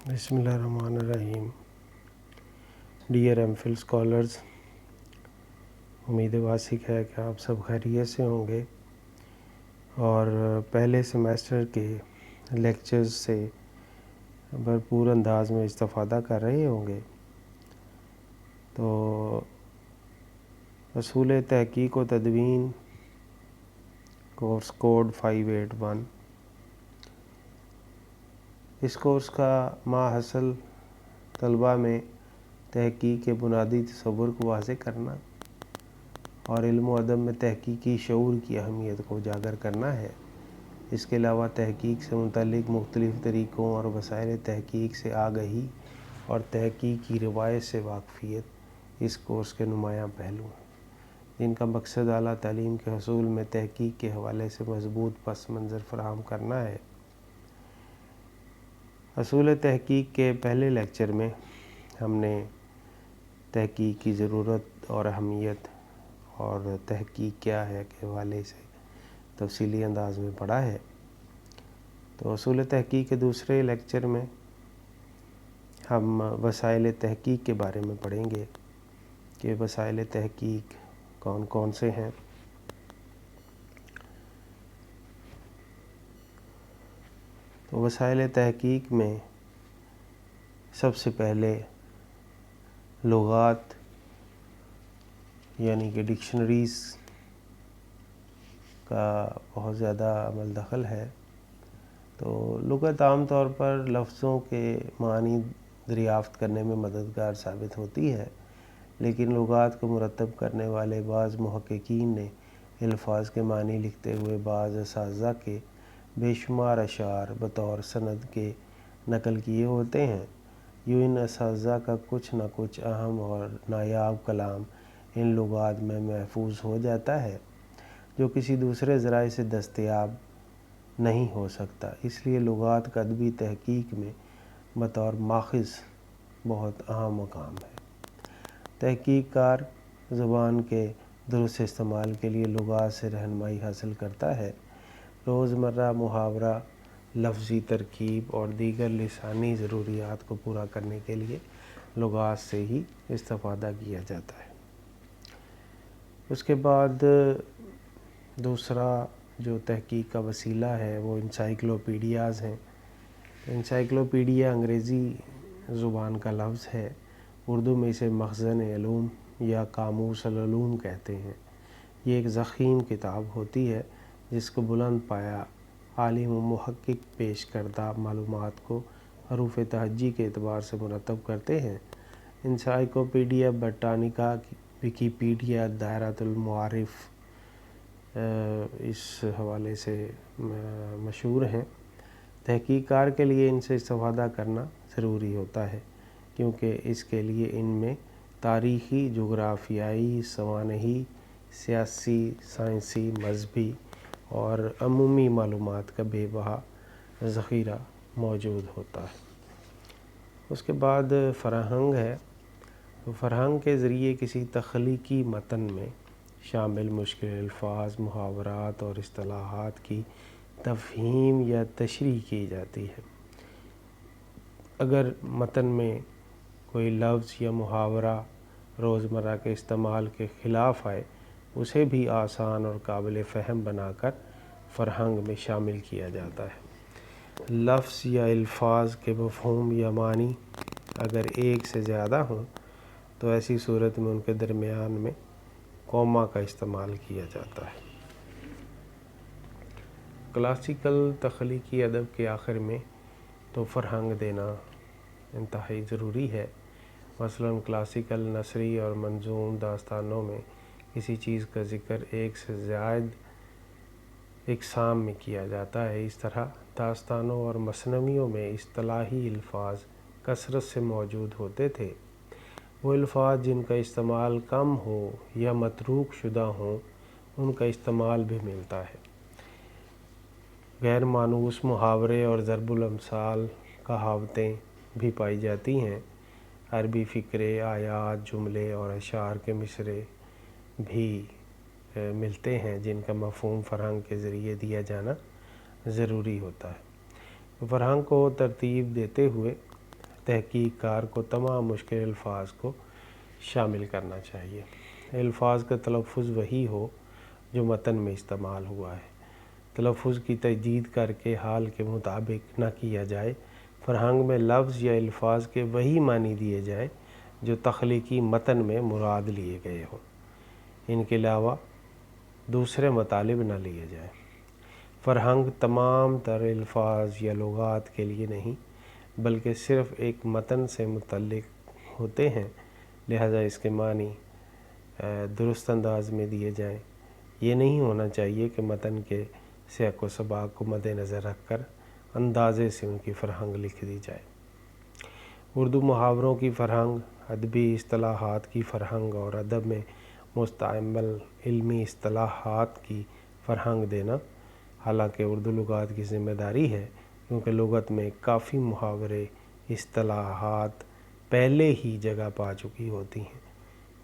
بسم اللہ الرحمن الرحیم. ڈیئر ایم فل اسکالرز، امید واسق ہے کہ آپ سب خیریت سے ہوں گے اور پہلے سیمیسٹر کے لیکچرز سے بھرپور انداز میں استفادہ کر رہے ہوں گے. تو اصول تحقیق و تدوین کورس کوڈ 581، اس کورس کا ماحصل طلباء میں تحقیق کے بنیادی تصور کو واضح کرنا اور علم و ادب میں تحقیقی شعور کی اہمیت کو اجاگر کرنا ہے. اس کے علاوہ تحقیق سے متعلق مختلف طریقوں اور وسائل تحقیق سے آگہی اور تحقیق کی روایت سے واقفیت اس کورس کے نمایاں پہلو ہیں، جن کا مقصد اعلیٰ تعلیم کے حصول میں تحقیق کے حوالے سے مضبوط پس منظر فراہم کرنا ہے. اصول تحقیق کے پہلے لیکچر میں ہم نے تحقیق کی ضرورت اور اہمیت اور تحقیق کیا ہے کے حوالے سے تفصیلی انداز میں پڑھا ہے. تو اصول تحقیق کے دوسرے لیکچر میں ہم وسائل تحقیق کے بارے میں پڑھیں گے کہ وسائل تحقیق کون کون سے ہیں. تو وسائل تحقیق میں سب سے پہلے لغات یعنی کہ ڈکشنریز کا بہت زیادہ عمل دخل ہے. تو لغت عام طور پر لفظوں کے معنی دریافت کرنے میں مددگار ثابت ہوتی ہے، لیکن لغات کو مرتب کرنے والے بعض محققین نے الفاظ کے معنی لکھتے ہوئے بعض اساتذہ کے بے شمار اشعار بطور سند کے نقل کیے ہوتے ہیں. یوں ان اساتذہ کا کچھ نہ کچھ اہم اور نایاب کلام ان لغات میں محفوظ ہو جاتا ہے جو کسی دوسرے ذرائع سے دستیاب نہیں ہو سکتا. اس لیے لغات کا ادبی تحقیق میں بطور ماخذ بہت اہم مقام ہے. تحقیق کار زبان کے درست استعمال کے لیے لغات سے رہنمائی حاصل کرتا ہے. روزمرہ محاورہ، لفظی ترکیب اور دیگر لسانی ضروریات کو پورا کرنے کے لیے لغات سے ہی استفادہ کیا جاتا ہے. اس کے بعد دوسرا جو تحقیق کا وسیلہ ہے وہ انسائکلوپیڈیاز ہیں. انسائکلوپیڈیا انگریزی زبان کا لفظ ہے. اردو میں اسے مخزن علوم یا قاموس العلوم کہتے ہیں. یہ ایک ضخیم کتاب ہوتی ہے جس کو بلند پایہ عالم و محقق پیش کردہ معلومات کو حروف تہجی کے اعتبار سے مرتب کرتے ہیں. انسائکلوپیڈیا برٹانیکا، ویکیپیڈیا، دائرۃ المعارف اس حوالے سے مشہور ہیں. تحقیق کار کے لیے ان سے استفادہ کرنا ضروری ہوتا ہے کیونکہ اس کے لیے ان میں تاریخی، جغرافیائی، سوانحی، سیاسی، سائنسی، مذہبی اور عمومی معلومات کا بے بہا ذخیرہ موجود ہوتا ہے. اس کے بعد فرہنگ ہے. فرہنگ کے ذریعے کسی تخلیقی متن میں شامل مشکل الفاظ، محاورات اور اصطلاحات کی تفہیم یا تشریح کی جاتی ہے. اگر متن میں کوئی لفظ یا محاورہ روزمرہ کے استعمال کے خلاف آئے اسے بھی آسان اور قابل فہم بنا کر فرہنگ میں شامل کیا جاتا ہے. لفظ یا الفاظ کے مفہوم یا معنی اگر ایک سے زیادہ ہوں تو ایسی صورت میں ان کے درمیان میں کوما کا استعمال کیا جاتا ہے. کلاسیکل تخلیقی ادب کے آخر میں تو فرہنگ دینا انتہائی ضروری ہے. مثلاً کلاسیکل نثری اور منظوم داستانوں میں کسی چیز کا ذکر ایک سے زائد اقسام میں کیا جاتا ہے. اس طرح داستانوں اور مثنویوں میں اصطلاحی الفاظ کثرت سے موجود ہوتے تھے. وہ الفاظ جن کا استعمال کم ہو یا متروک شدہ ہوں ان کا استعمال بھی ملتا ہے. غیر مانوس محاورے اور ضرب الامثال کہاوتیں بھی پائی جاتی ہیں. عربی فقرے، آیات، جملے اور اشعار کے مصرعے بھی ملتے ہیں جن کا مفہوم فرہنگ کے ذریعے دیا جانا ضروری ہوتا ہے. فرہنگ کو ترتیب دیتے ہوئے تحقیق کار کو تمام مشکل الفاظ کو شامل کرنا چاہیے۔ الفاظ کا تلفظ وہی ہو جو متن میں استعمال ہوا ہے۔ تلفظ کی تجدید کر کے حال کے مطابق نہ کیا جائے۔ فرہنگ میں لفظ یا الفاظ کے وہی معنی دیے جائیں جو تخلیقی متن میں مراد لیے گئے ہوں۔ ان کے علاوہ دوسرے مطالب نہ لیے جائیں۔ فرہنگ تمام تر الفاظ یا لغات کے لیے نہیں بلکہ صرف ایک متن سے متعلق ہوتے ہیں، لہذا اس کے معنی درست انداز میں دیے جائیں۔ یہ نہیں ہونا چاہیے کہ متن کے سیاق و سباق کو مد نظر رکھ کر اندازے سے ان کی فرہنگ لکھ دی جائے۔ اردو محاوروں کی فرہنگ، ادبی اصطلاحات کی فرہنگ اور ادب میں مستعمل علمی اصطلاحات کی فرہنگ دینا، حالانکہ اردو لغات کی ذمہ داری ہے، کیونکہ لغت میں کافی محاورے اصطلاحات پہلے ہی جگہ پا چکی ہوتی ہیں،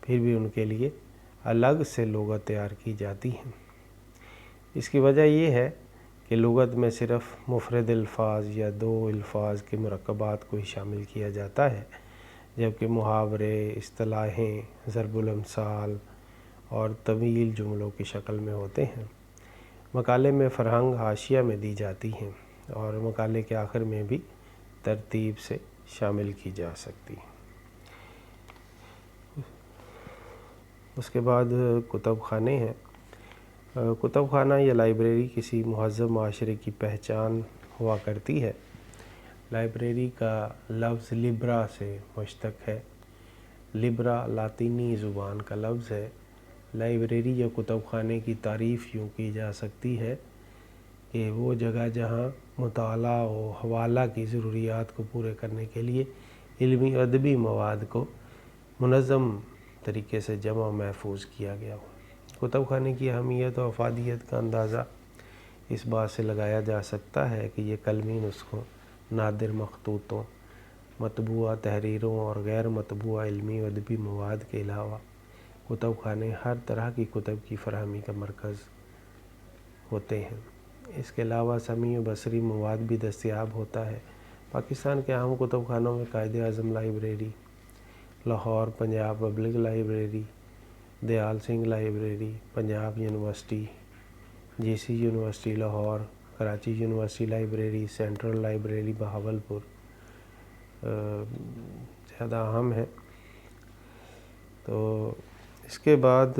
پھر بھی ان کے لیے الگ سے لغت تیار کی جاتی ہیں۔ اس کی وجہ یہ ہے کہ لغت میں صرف مفرد الفاظ یا دو الفاظ کے مرکبات کو ہی شامل کیا جاتا ہے، جبکہ محاورے، اصطلاحیں ضرب الامثال اور طویل جملوں کی شکل میں ہوتے ہیں۔ مقالے میں فرہنگ حاشیہ میں دی جاتی ہیں اور مقالے کے آخر میں بھی ترتیب سے شامل کی جا سکتی ہیں۔ اس کے بعد کتب خانے ہیں۔ کتب خانہ یا لائبریری کسی مہذب معاشرے کی پہچان ہوا کرتی ہے۔ لائبریری کا لفظ لبرا سے مشتق ہے۔ لبرا لاطینی زبان کا لفظ ہے۔ لائبریری یا کتب خانے کی تعریف یوں کی جا سکتی ہے کہ وہ جگہ جہاں مطالعہ و حوالہ کی ضروریات کو پورے کرنے کے لیے علمی و ادبی مواد کو منظم طریقے سے جمع و محفوظ کیا گیا ہو۔ کتب خانے کی اہمیت و افادیت کا اندازہ اس بات سے لگایا جا سکتا ہے کہ یہ قلمی نسخوں، نادر مخطوطوں، مطبوعہ تحریروں اور غیر مطبوعہ علمی و ادبی مواد کے علاوہ کتب خانے ہر طرح کی کتب کی فراہمی کا مرکز ہوتے ہیں۔ اس کے علاوہ سمعی و بصری مواد بھی دستیاب ہوتا ہے۔ پاکستان کے اہم کتب خانوں میں Quaid Azam library, Lahore Punjab public library, Dyal Singh library, Punjab university, J C university Lahore, Karachi university library, central library Bahawalpur زیادہ اہم ہے۔ تو اس کے بعد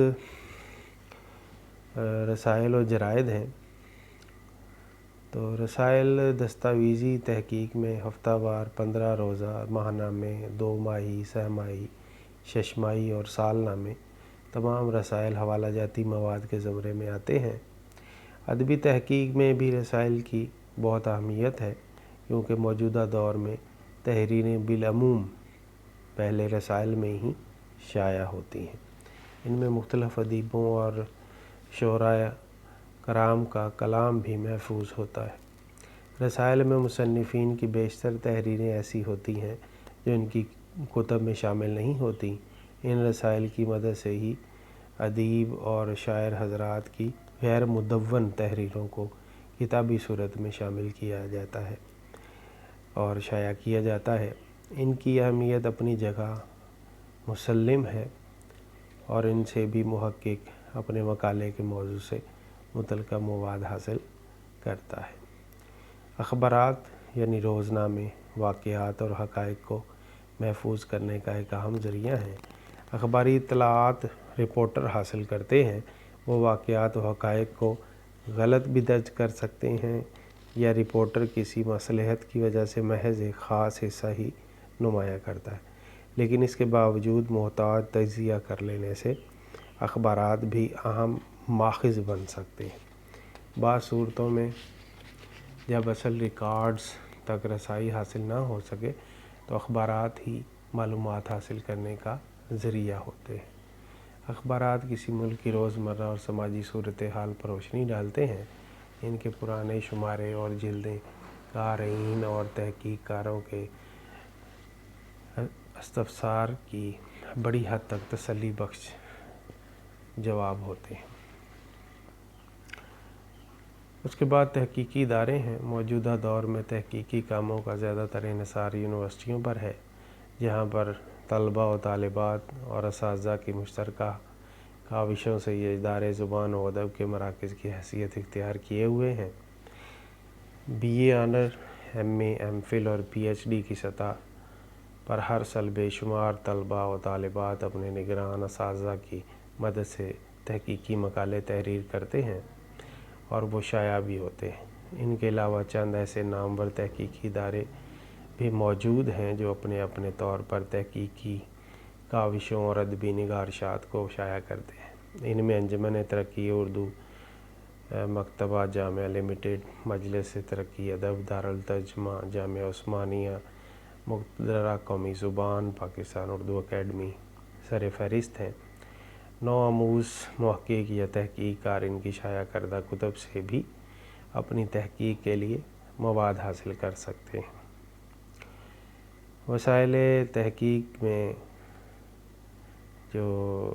رسائل و جرائد ہیں۔ تو رسائل دستاویزی تحقیق میں ہفتہ وار، 15 روزہ، ماہ نامے، 2 ماہی، 6 ماہی، 6 ماہی اور سال نامے تمام رسائل حوالہ جاتی مواد کے زمرے میں آتے ہیں۔ ادبی تحقیق میں بھی رسائل کی بہت اہمیت ہے، کیونکہ موجودہ دور میں تحریریں بالعموم پہلے رسائل میں ہی شائع ہوتی ہیں۔ ان میں مختلف ادیبوں اور شعراء کرام کا کلام بھی محفوظ ہوتا ہے۔ رسائل میں مصنفین کی بیشتر تحریریں ایسی ہوتی ہیں جو ان کی کتب میں شامل نہیں ہوتی۔ ان رسائل کی مدد سے ہی ادیب اور شاعر حضرات کی غیر مدون تحریروں کو کتابی صورت میں شامل کیا جاتا ہے اور شائع کیا جاتا ہے۔ ان کی اہمیت اپنی جگہ مسلم ہے اور ان سے بھی محقق اپنے مقالے کے موضوع سے متعلقہ مواد حاصل کرتا ہے۔ اخبارات یعنی روزنامے واقعات اور حقائق کو محفوظ کرنے کا ایک اہم ذریعہ ہیں۔ اخباری اطلاعات رپورٹر حاصل کرتے ہیں۔ وہ واقعات و حقائق کو غلط بھی درج کر سکتے ہیں یا رپورٹر کسی مصلحت کی وجہ سے محض ایک خاص حصہ ہی نمایاں کرتا ہے، لیکن اس کے باوجود محتاط تجزیہ کر لینے سے اخبارات بھی اہم ماخذ بن سکتے ہیں۔ بعض صورتوں میں جب اصل ریکارڈز تک رسائی حاصل نہ ہو سکے تو اخبارات ہی معلومات حاصل کرنے کا ذریعہ ہوتے ہیں۔ اخبارات کسی ملک کی روزمرہ اور سماجی صورتحال پر روشنی ڈالتے ہیں۔ ان کے پرانے شمارے اور جلدیں قارئین اور تحقیق کاروں کے استفسار کی بڑی حد تک تسلی بخش جواب ہوتے ہیں۔ اس کے بعد تحقیقی ادارے ہیں۔ موجودہ دور میں تحقیقی کاموں کا زیادہ تر انحصار یونیورسٹیوں پر ہے، جہاں پر طلباء و طالبات اور اساتذہ کی مشترکہ کاوشوں سے یہ ادارے زبان و ادب کے مراکز کی حیثیت اختیار کیے ہوئے ہیں۔ B A honour, M A, M Phil اور پی ایچ ڈی کی سطح پر ہر سال بے شمار طلباء و طالبات اپنے نگران اساتذہ کی مدد سے تحقیقی مقالے تحریر کرتے ہیں اور وہ شائع بھی ہوتے ہیں۔ ان کے علاوہ چند ایسے نامور تحقیقی ادارے بھی موجود ہیں جو اپنے اپنے طور پر تحقیقی کاوشوں اور ادبی نگارشات کو شائع کرتے ہیں۔ ان میں انجمن ترقی اردو، مکتبہ جامعہ لمیٹڈ، مجلس ترقی ادب، دارالترجمہ جامعہ عثمانیہ، مقررہ قومی زبان، پاکستان اردو اکیڈمی سر فہرست ہیں۔ نو آموز محقق یا تحقیق کار ان کی شائع کردہ کتب سے بھی اپنی تحقیق کے لیے مواد حاصل کر سکتے ہیں۔ وسائل تحقیق میں جو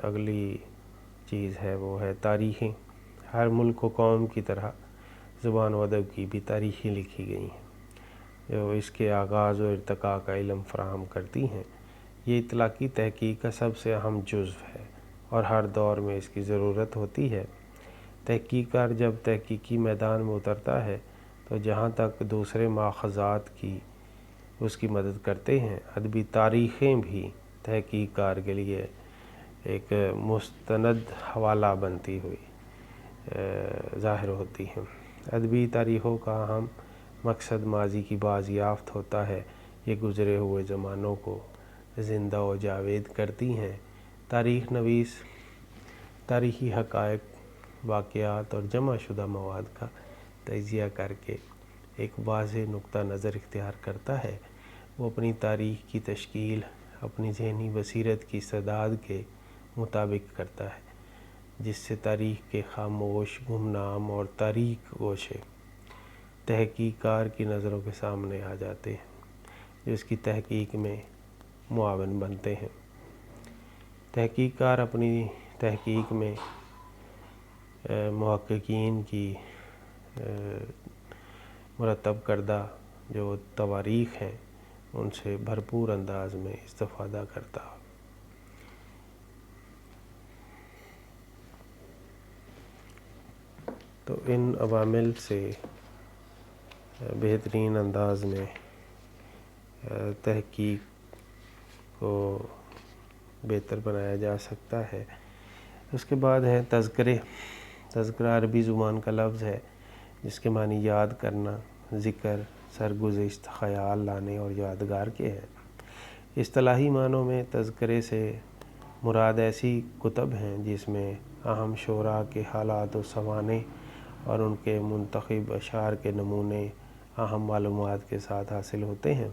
اگلی چیز ہے وہ ہے تاریخیں۔ ہر ملک و قوم کی طرح زبان و ادب کی بھی تاریخیں لکھی گئی ہیں جو اس کے آغاز و ارتقاء کا علم فراہم کرتی ہیں۔ یہ اطلاقی تحقیق کا سب سے اہم جزو ہے اور ہر دور میں اس کی ضرورت ہوتی ہے۔ تحقیق کار جب تحقیقی میدان میں اترتا ہے تو جہاں تک دوسرے ماخذات کی اس کی مدد کرتے ہیں، ادبی تاریخیں بھی تحقیق کار کے لیے ایک مستند حوالہ بنتی ہوئی ظاہر ہوتی ہیں۔ ادبی تاریخوں کا اہم مقصد ماضی کی بازیافت ہوتا ہے۔ یہ گزرے ہوئے زمانوں کو زندہ و جاوید کرتی ہیں۔ تاریخ نویس تاریخی حقائق، واقعات اور جمع شدہ مواد کا تجزیہ کر کے ایک واضح نقطہ نظر اختیار کرتا ہے۔ وہ اپنی تاریخ کی تشکیل اپنی ذہنی بصیرت کی استعداد کے مطابق کرتا ہے، جس سے تاریخ کے خاموش، گمنام اور تاریک گوشے تحقیق کار کی نظروں کے سامنے آ جاتے ہیں، جو اس کی تحقیق میں معاون بنتے ہیں۔ تحقیق کار اپنی تحقیق میں محققین کی مرتب کردہ جو تواریخ ہیں ان سے بھرپور انداز میں استفادہ کرتا ہو۔ تو ان عوامل سے بہترین انداز میں تحقیق کو بہتر بنایا جا سکتا ہے۔ اس کے بعد ہے تذکرے۔ تذکرہ عربی زبان کا لفظ ہے جس کے معنی یاد کرنا، ذکر، سرگزشت، خیال لانے اور یادگار کے ہیں۔ اصطلاحی معنوں میں تذکرے سے مراد ایسی کتب ہیں جس میں اہم شعراء کے حالات و سوانح اور ان کے منتخب اشعار کے نمونے اہم معلومات کے ساتھ حاصل ہوتے ہیں۔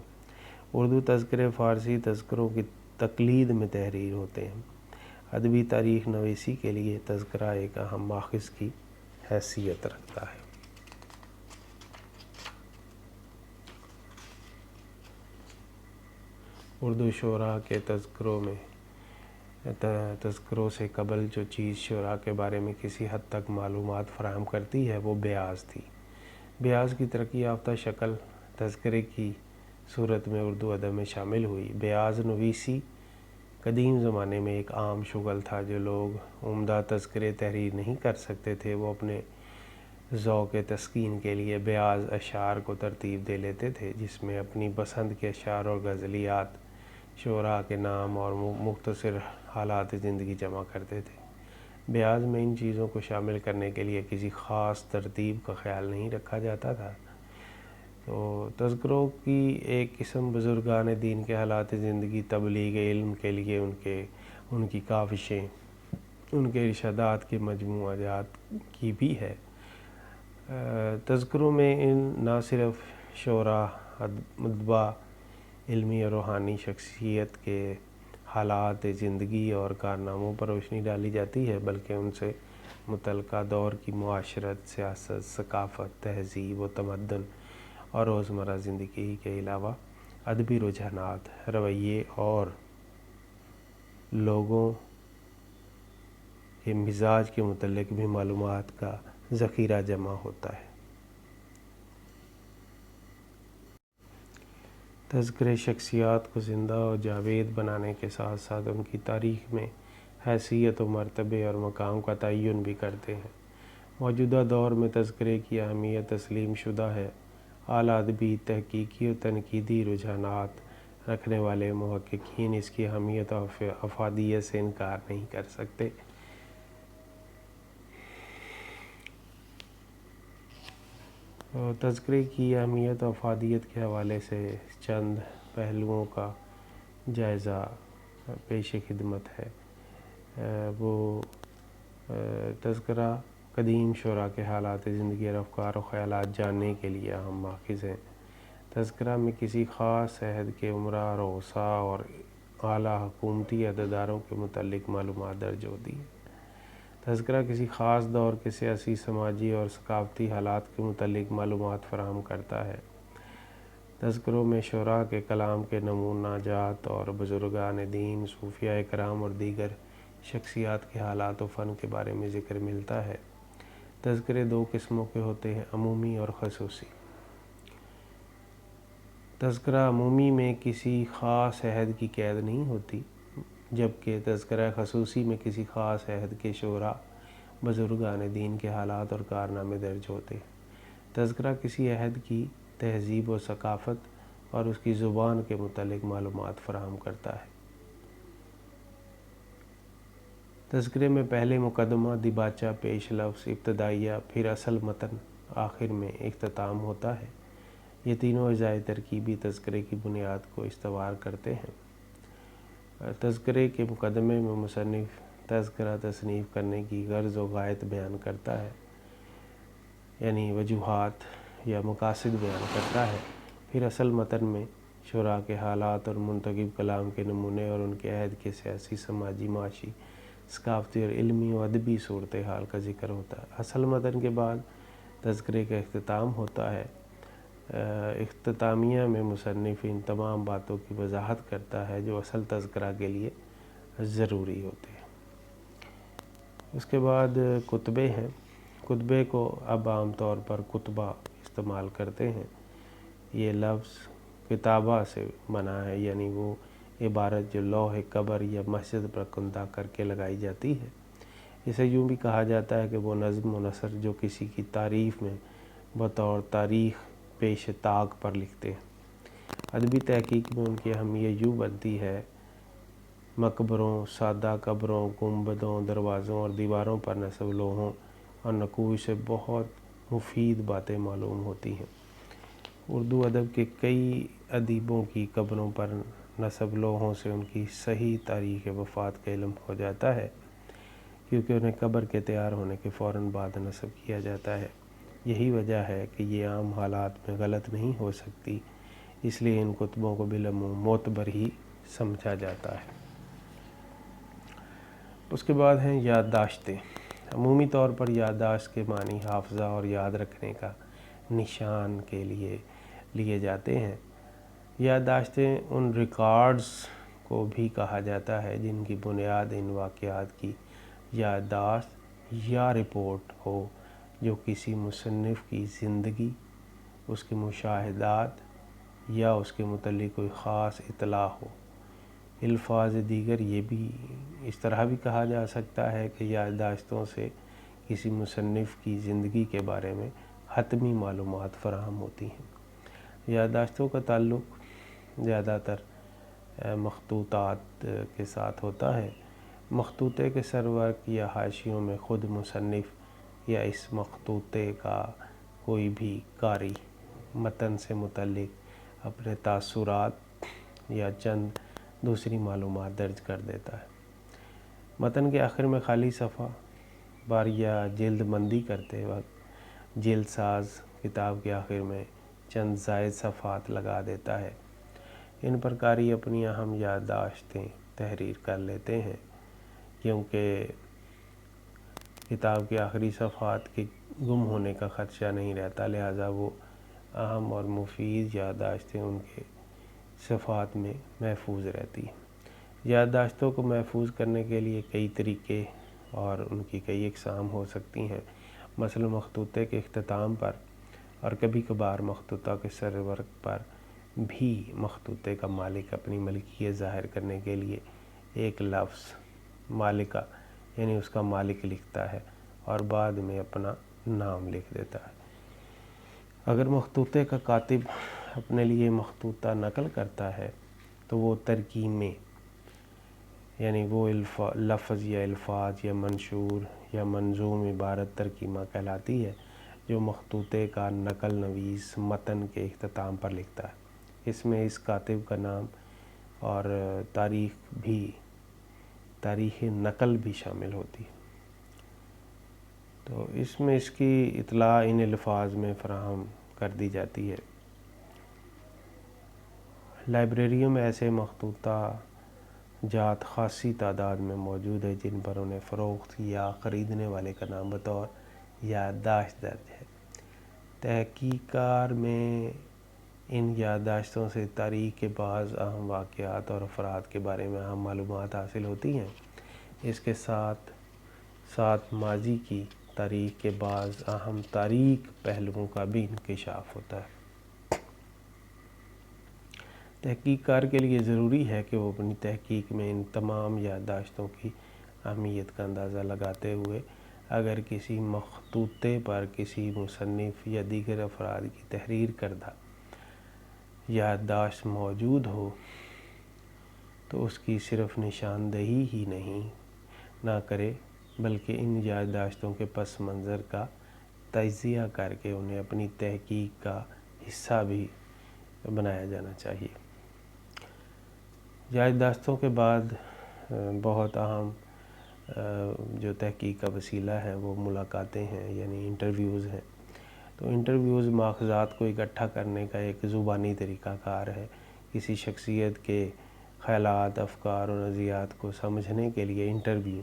اردو تذکرے فارسی تذکروں کی تقلید میں تحریر ہوتے ہیں۔ ادبی تاریخ نویسی کے لیے تذکرہ ایک اہم ماخذ کی حیثیت رکھتا ہے۔ اردو شعراء کے تذکروں سے قبل جو چیز شعراء کے بارے میں کسی حد تک معلومات فراہم کرتی ہے وہ بیاض تھی۔ بیاض کی ترقی یافتہ شکل تذکرے کی صورت میں اردو ادب میں شامل ہوئی۔ بیاض نویسی قدیم زمانے میں ایک عام شغل تھا۔ جو لوگ عمدہ تذکرے تحریر نہیں کر سکتے تھے وہ اپنے ذوق تسکین کے لیے بیاض اشعار کو ترتیب دے لیتے تھے، جس میں اپنی پسند کے اشعار اور غزلیات، شعراء کے نام اور مختصر حالات زندگی جمع کرتے تھے۔ بیاض میں ان چیزوں کو شامل کرنے کے لیے کسی خاص ترتیب کا خیال نہیں رکھا جاتا تھا۔ تو تذکروں کی ایک قسم بزرگان دین کے حالات زندگی، تبلیغ علم کے لیے ان کی کاوشیں، ان کے ارشادات کے مجموعات کی بھی ہے۔ تذکروں میں نہ صرف شعراء، ادباء، علمی اور روحانی شخصیت کے حالات زندگی اور کارناموں پر روشنی ڈالی جاتی ہے، بلکہ ان سے متعلقہ دور کی معاشرت، سیاست، ثقافت، تہذیب و تمدن اور روزمرہ زندگی کے علاوہ ادبی رجحانات، رویے اور لوگوں کے مزاج کے متعلق بھی معلومات کا ذخیرہ جمع ہوتا ہے۔ تذکرے شخصیات کو زندہ و جاوید بنانے کے ساتھ ساتھ ان کی تاریخ میں حیثیت و مرتبے اور مقام کا تعین بھی کرتے ہیں۔ موجودہ دور میں تذکرے کی اہمیت تسلیم شدہ ہے۔ اعلیٰ ادبی، تحقیقی و تنقیدی رجحانات رکھنے والے محققین اس کی اہمیت و افادیت سے انکار نہیں کر سکتے۔ تذکرے کی اہمیت و افادیت کے حوالے سے چند پہلوؤں کا جائزہ پیش خدمت ہے۔ وہ تذکرہ قدیم شعراء کے حالات زندگی اور افکار و خیالات جاننے کے لیے اہم ماخذ ہیں۔ تذکرہ میں کسی خاص عہد کے امراء، رؤساء اور اعلیٰ حکومتی عہدیداروں کے متعلق معلومات درج ہوتی ہیں۔ تذکرہ کسی خاص دور کے سیاسی، سماجی اور ثقافتی حالات کے متعلق معلومات فراہم کرتا ہے۔ تذکروں میں شعراء کے کلام کے نمونہ جات اور بزرگان دین، صوفیاء کرام اور دیگر شخصیات کے حالات و فن کے بارے میں ذکر ملتا ہے۔ تذکرے دو قسموں کے ہوتے ہیں، عمومی اور خصوصی۔ تذکرہ عمومی میں کسی خاص عہد کی قید نہیں ہوتی، جبکہ تذکرہ خصوصی میں کسی خاص عہد کے شعراء، بزرگان دین کے حالات اور کارنامے درج ہوتے ہیں۔ تذکرہ کسی عہد کی تہذیب و ثقافت اور اس کی زبان کے متعلق معلومات فراہم کرتا ہے۔ تذکرے میں پہلے مقدمہ، دیباچہ، پیش لفظ، ابتدائیہ، پھر اصل متن، آخر میں اختتام ہوتا ہے۔ یہ تینوں اجزائے ترکیبی تذکرے کی بنیاد کو استوار کرتے ہیں۔ تذکرے کے مقدمے میں مصنف تذکرہ تصنیف کرنے کی غرض و غایت بیان کرتا ہے، یعنی وجوہات یا مقاصد بیان کرتا ہے۔ پھر اصل متن میں شعراء کے حالات اور منتخب کلام کے نمونے اور ان کے عہد کے سیاسی، سماجی، معاشی، ثقافتی اور علمی و ادبی صورتحال کا ذکر ہوتا ہے۔ اصل متن کے بعد تذکرے کا اختتام ہوتا ہے۔ اختتامیہ میں مصنف ان تمام باتوں کی وضاحت کرتا ہے جو اصل تذکرہ کے لیے ضروری ہوتے ہیں۔ اس کے بعد کتبے ہیں۔ کتبے کو اب عام طور پر کتبہ استعمال کرتے ہیں۔ یہ لفظ کتابہ سے بنا ہے، یعنی وہ عبارت جو لوح قبر یا مسجد پر کندہ کر کے لگائی جاتی ہے۔ اسے یوں بھی کہا جاتا ہے کہ وہ نظم و نثر جو کسی کی تعریف میں بطور تاریخ پیش طاق پر لکھتے ہیں۔ ادبی تحقیق میں ان کی اہمیت یوں بنتی ہے، مقبروں، سادہ قبروں، گنبدوں، دروازوں اور دیواروں پر نصب لوحوں اور نقوش سے بہت مفید باتیں معلوم ہوتی ہیں۔ اردو ادب کے کئی ادیبوں کی قبروں پر نصب لوحوں سے ان کی صحیح تاریخ وفات کا علم ہو جاتا ہے، کیونکہ انہیں قبر کے تیار ہونے کے فوراً بعد نصب کیا جاتا ہے۔ یہی وجہ ہے کہ یہ عام حالات میں غلط نہیں ہو سکتی، اس لیے ان کتبوں کو بالعموم معتبر ہی سمجھا جاتا ہے۔ اس کے بعد ہیں یادداشتیں۔ عمومی طور پر یادداشت کے معنی حافظہ اور یاد رکھنے کا نشان کے لیے جاتے ہیں۔ یادداشتیں ان ریکارڈز کو بھی کہا جاتا ہے جن کی بنیاد ان واقعات کی یادداشت یا رپورٹ ہو جو کسی مصنف کی زندگی، اس کے مشاہدات یا اس کے متعلق کوئی خاص اطلاع ہو۔ الفاظ دیگر یہ بھی اس طرح بھی کہا جا سکتا ہے کہ یادداشتوں سے کسی مصنف کی زندگی کے بارے میں حتمی معلومات فراہم ہوتی ہیں۔ یادداشتوں کا تعلق زیادہ تر مخطوطات کے ساتھ ہوتا ہے۔ مخطوطے کے سرورق یا حاشیوں میں خود مصنف یا اس مخطوطے کا کوئی بھی قاری متن سے متعلق اپنے تاثرات یا چند دوسری معلومات درج کر دیتا ہے۔ متن کے آخر میں خالی صفحہ بار یا جلد بندی کرتے وقت جلد ساز کتاب کے آخر میں چند زائد صفحات لگا دیتا ہے۔ ان پر قاری اپنی اہم یادداشتیں تحریر کر لیتے ہیں، کیونکہ کتاب کے آخری صفحات کے گم ہونے کا خدشہ نہیں رہتا، لہٰذا وہ اہم اور مفید یادداشتیں ان کے صفحات میں محفوظ رہتی ہیں۔ یادداشتوں کو محفوظ کرنے کے لیے کئی طریقے اور ان کی کئی اقسام ہو سکتی ہیں۔ مثلا مخطوطے کے اختتام پر اور کبھی کبھار مخطوطہ کے سرورق پر بھی مخطوطے کا مالک اپنی ملکیت ظاہر کرنے کے لیے ایک لفظ مالکہ یعنی اس کا مالک لکھتا ہے اور بعد میں اپنا نام لکھ دیتا ہے۔ اگر مخطوطے کا کاتب اپنے لیے مخطوطہ نقل کرتا ہے تو وہ ترکیمیں یعنی وہ لفظ یا الفاظ یا منشور یا منظوم عبارت ترکیمہ کہلاتی ہے جو مخطوطے کا نقل نویس متن کے اختتام پر لکھتا ہے۔ اس میں اس کاتب کا نام اور تاریخ نقل بھی شامل ہوتی ہے، تو اس میں اس کی اطلاع ان الفاظ میں فراہم کر دی جاتی ہے۔ لائبریریوں میں ایسے مخطوطہ جات خاصی تعداد میں موجود ہے جن پر انہیں فروخت یا خریدنے والے کا نام بطور یادداشت درج ہے۔ تحقیق کار میں ان یادداشتوں سے تاریخ کے بعض اہم واقعات اور افراد کے بارے میں اہم معلومات حاصل ہوتی ہیں۔ اس کے ساتھ ساتھ ماضی کی تاریخ کے بعض اہم تاریخ پہلوؤں کا بھی انکشاف ہوتا ہے۔ تحقیق کار کے لیے ضروری ہے کہ وہ اپنی تحقیق میں ان تمام یادداشتوں کی اہمیت کا اندازہ لگاتے ہوئے اگر کسی مخطوطے پر کسی مصنف یا دیگر افراد کی تحریر کردہ یادداشت موجود ہو تو اس کی صرف نشاندہی ہی نہ کرے بلکہ ان یادداشتوں کے پس منظر کا تجزیہ کر کے انہیں اپنی تحقیق کا حصہ بھی بنایا جانا چاہیے۔ یادداشتوں کے بعد بہت اہم جو تحقیق کا وسیلہ ہے وہ ملاقاتیں ہیں یعنی انٹرویوز ہیں۔ تو انٹرویوز ماخذات کو اکٹھا کرنے کا ایک زبانی طریقہ کار ہے۔ کسی شخصیت کے خیالات، افکار و نظریات کو سمجھنے کے لیے انٹرویو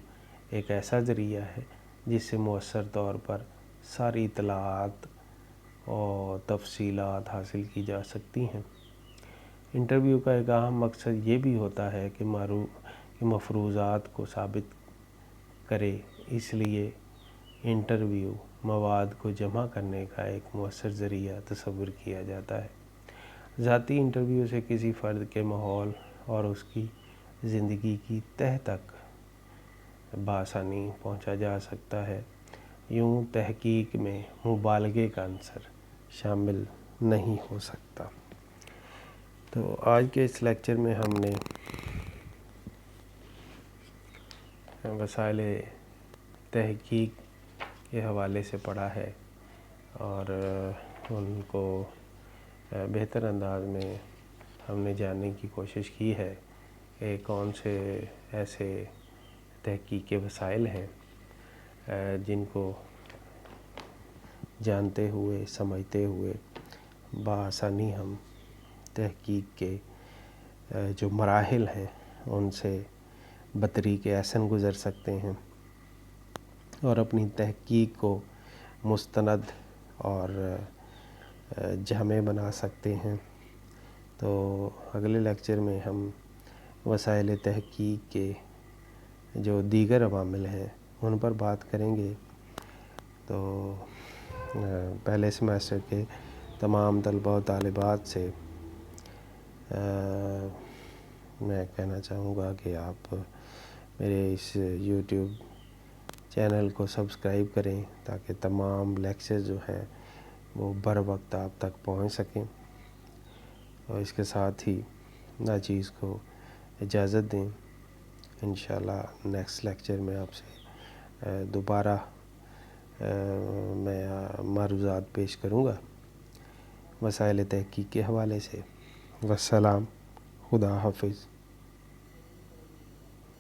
ایک ایسا ذریعہ ہے جس سے مؤثر طور پر ساری اطلاعات اور تفصیلات حاصل کی جا سکتی ہیں۔ انٹرویو کا ایک اہم مقصد یہ بھی ہوتا ہے کہ مفروضات کو ثابت کرے، اس لیے انٹرویو مواد کو جمع کرنے کا ایک مؤثر ذریعہ تصور کیا جاتا ہے۔ ذاتی انٹرویو سے کسی فرد کے ماحول اور اس کی زندگی کی تہہ تک بآسانی پہنچا جا سکتا ہے۔ یوں تحقیق میں مبالغے کا عنصر شامل نہیں ہو سکتا۔ تو آج کے اس لیکچر میں ہم نے وسائل تحقیق کے حوالے سے پڑھا ہے اور ان کو بہتر انداز میں ہم نے جاننے کی کوشش کی ہے کہ کون سے ایسے تحقیق کے وسائل ہیں جن کو جانتے ہوئے سمجھتے ہوئے بآسانی ہم تحقیق کے جو مراحل ہیں ان سے بطریق احسن گزر سکتے ہیں اور اپنی تحقیق کو مستند اور جامع بنا سکتے ہیں۔ تو اگلے لیکچر میں ہم وسائل تحقیق کے جو دیگر عوامل ہیں ان پر بات کریں گے۔ تو پہلے سیمیسٹر کے تمام طلباء و طالبات سے میں کہنا چاہوں گا کہ آپ میرے اس یوٹیوب چینل کو سبسکرائب کریں تاکہ تمام لیکچر جو ہیں وہ بر وقت آپ تک پہنچ سکیں، اور اس کے ساتھ ہی ناچیز کو اجازت دیں۔ انشاءاللہ نیکسٹ لیکچر میں آپ سے دوبارہ میں معروضات پیش کروں گا وسائل تحقیق کے حوالے سے۔ والسلام، خدا حافظ۔